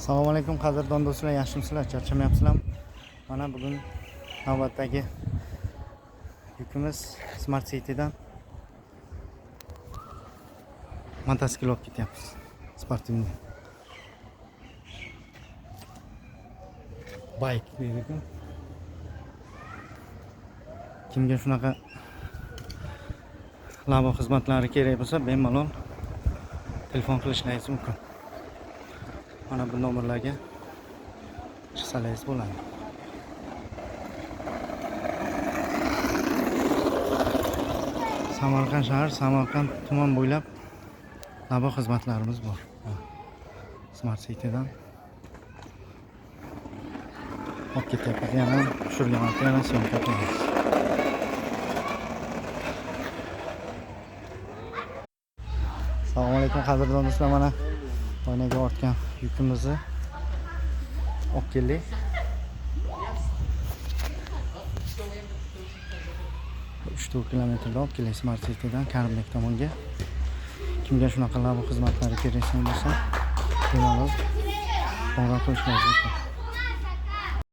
Assalomu alaykum qadrdon do'stlar, yaxshimisizlar? Charchamayapsizlarmi? Mana bugun navbatdagi yukimiz Smart City'dan motosiklet olib ketyapmiz. Sportivniy bike deydi-ku. Kimga shunaqa labo xizmatlari kerak bo'lsa, bemalol telefon qilishingiz mumkin. Mana bu nomerlarga chiqsangiz bo'ladi. Samarqand shahar, Samarqand tuman bo'ylab labo xizmatlarimiz bor. Smart City'dan olib ketyapmiz. Yana tushirgan vaqtda yana syomka qilamiz. Assalomu alaykum qadrdon do'stlar, mana oynaga ortgan yukimizni olib keldik. 3-4 kilometrda olib keldik Smart City'dan Karimbek tomonga. Kimga shunaqa labo xizmatlari kerak bo'lsa, bemalol qo'ng'iroq qilishingiz mumkin.